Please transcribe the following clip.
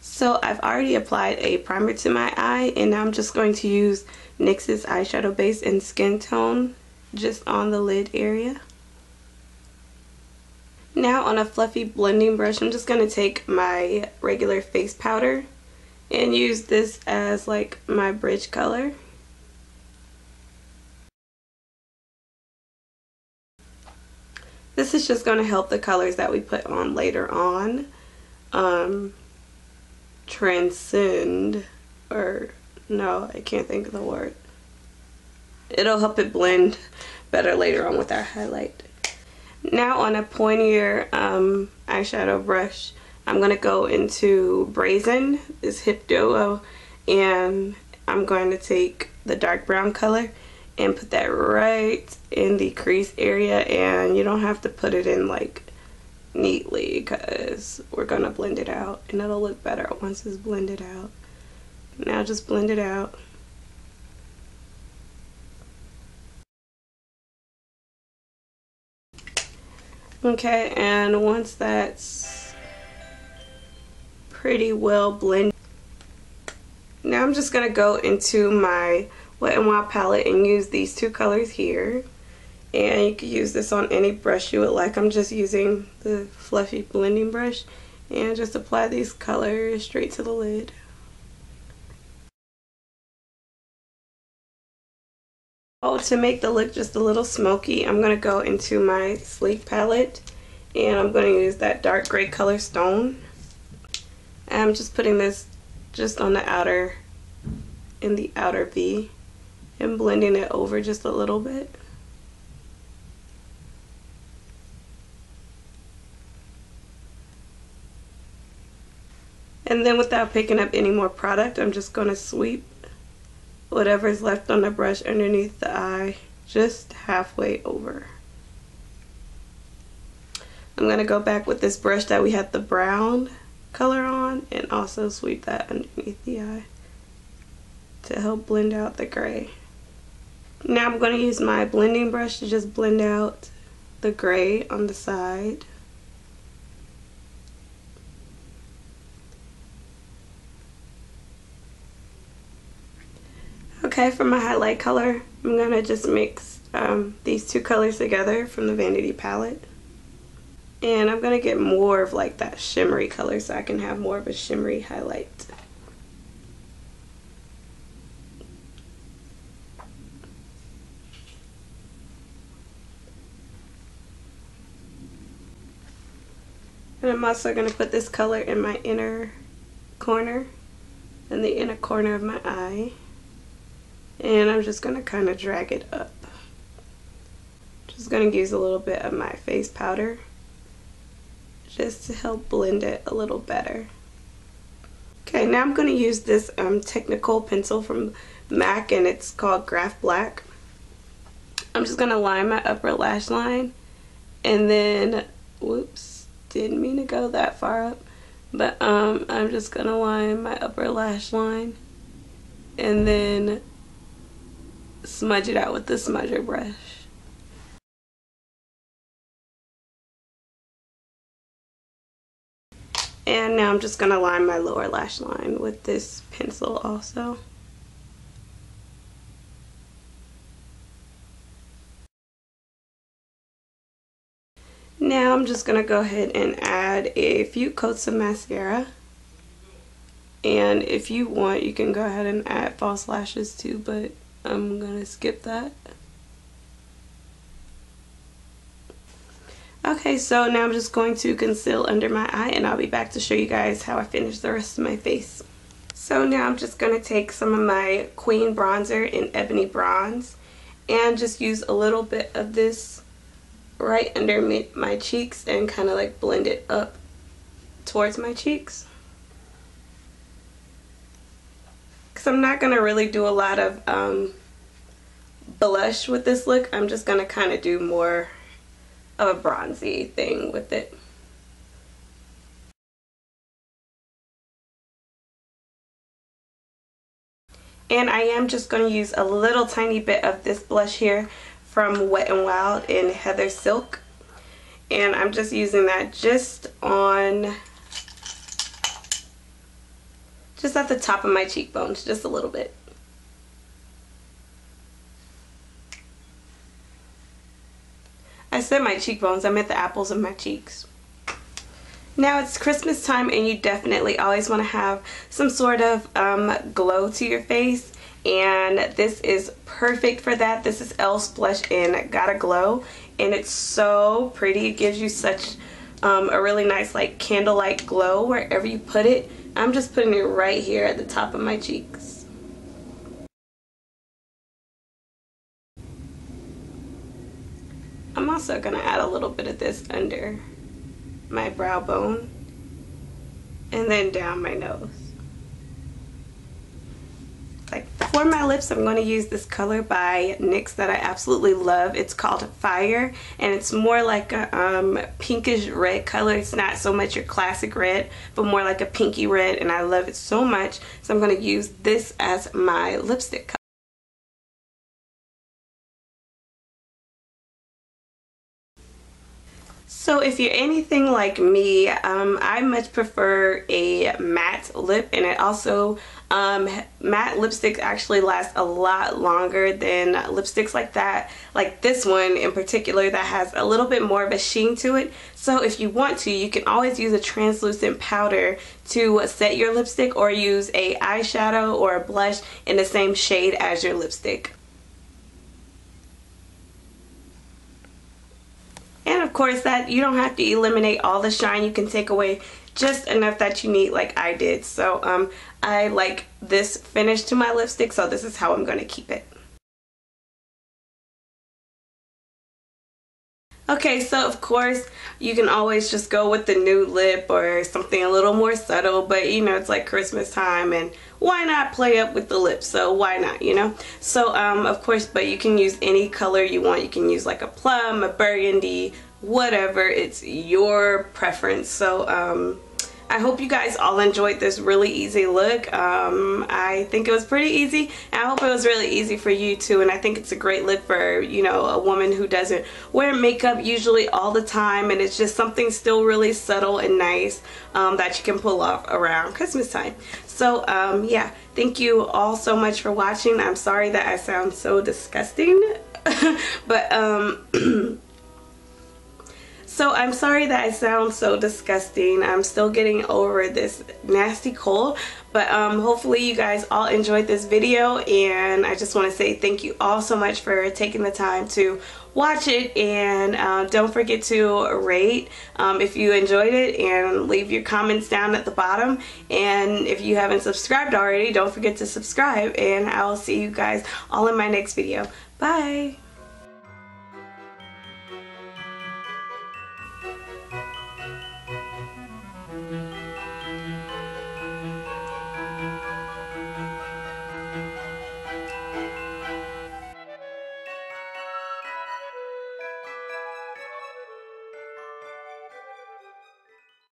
So I've already applied a primer to my eye, and now I'm just going to use NYX's eyeshadow base in Skin Tone just on the lid area. Now on a fluffy blending brush, I'm just going to take my regular face powder and use this as like my bridge color. This is just going to help the colors that we put on later on transcend, or no, I can't think of the word. It'll help it blend better later on with our highlight. Now on a pointier eyeshadow brush, I'm going to go into Brazen, this Hip Duo, and I'm going to take the dark brown color and put that right in the crease area, and you don't have to put it in like neatly because we're going to blend it out and it'll look better once it's blended out. Now just blend it out. Okay, and once that's pretty well blended, now I'm just going to go into my Wet n Wild palette and use these two colors here. And you can use this on any brush you would like. I'm just using the fluffy blending brush and just apply these colors straight to the lid. Oh, to make the look just a little smoky, I'm going to go into my Sleek palette and I'm going to use that dark gray color Stone. And I'm just putting this just on the outer, in the outer V, and blending it over just a little bit. And then without picking up any more product, I'm just going to sweep whatever's left on the brush underneath the eye just halfway over. I'm going to go back with this brush that we had the brown color on and also sweep that underneath the eye to help blend out the gray. Now I'm going to use my blending brush to just blend out the gray on the side. Okay, for my highlight color, I'm going to just mix these two colors together from the Vanity palette. And I'm going to get more of like that shimmery color so I can have more of a shimmery highlight. And I'm also going to put this color in my inner corner, in the inner corner of my eye. And I'm just going to kind of drag it up. Just going to use a little bit of my face powder just to help blend it a little better. Okay, now I'm going to use this technical pencil from MAC, and it's called Graph Black. I'm just going to line my upper lash line, and then, whoops, didn't mean to go that far up, but I'm just going to line my upper lash line and then smudge it out with the smudger brush. And now I'm just going to line my lower lash line with this pencil also. Now I'm just going to go ahead and add a few coats of mascara. And if you want, you can go ahead and add false lashes too, but I'm going to skip that. Okay, so now I'm just going to conceal under my eye, and I'll be back to show you guys how I finish the rest of my face. So now I'm just going to take some of my Queen bronzer in Ebony Bronze and just use a little bit of this right under my cheeks and kind of like blend it up towards my cheeks. Because I'm not going to really do a lot of blush with this look. I'm just going to kind of do more of a bronzy thing with it. And I am just going to use a little tiny bit of this blush here from Wet n Wild in Heather Silk. And I'm just using that just on just at the top of my cheekbones, just a little bit. I said my cheekbones, I meant the apples of my cheeks. Now it's Christmas time and you definitely always want to have some sort of glow to your face, and this is perfect for that. This is Elf's Blush in Gotta Glow, and it's so pretty. It gives you such a really nice like candlelight glow wherever you put it. I'm just putting it right here at the top of my cheeks. I'm also going to add a little bit of this under my brow bone and then down my nose. Like for my lips, I'm going to use this color by NYX that I absolutely love. It's called Fire, and it's more like a pinkish red color. It's not so much your classic red, but more like a pinky red, and I love it so much. So I'm going to use this as my lipstick color. So if you're anything like me, I much prefer a matte lip, and it also matte lipsticks actually last a lot longer than lipsticks like that, like this one in particular that has a little bit more of a sheen to it. So if you want to, you can always use a translucent powder to set your lipstick, or use a eyeshadow or a blush in the same shade as your lipstick. And of course, that you don't have to eliminate all the shine. You can take away just enough that you need, like I did. So I like this finish to my lipstick, so this is how I'm going to keep it. Okay, so of course you can always just go with the nude lip or something a little more subtle, but you know, it's like Christmas time, and why not play up with the lips? So why not, you know? So of course, but you can use any color you want. You can use like a plum, a burgundy, whatever. It's your preference. So I hope you guys all enjoyed this really easy look. I think it was pretty easy, and I hope it was really easy for you too. And I think it's a great look for, you know, a woman who doesn't wear makeup usually all the time, and it's just something still really subtle and nice that you can pull off around Christmas time. So yeah, thank you all so much for watching. I'm sorry that I sound so disgusting, but so I'm sorry that I sound so disgusting. I'm still getting over this nasty cold, but hopefully you guys all enjoyed this video, and I just want to say thank you all so much for taking the time to watch it, and don't forget to rate if you enjoyed it, and leave your comments down at the bottom, and if you haven't subscribed already, don't forget to subscribe, and I'll see you guys all in my next video. Bye!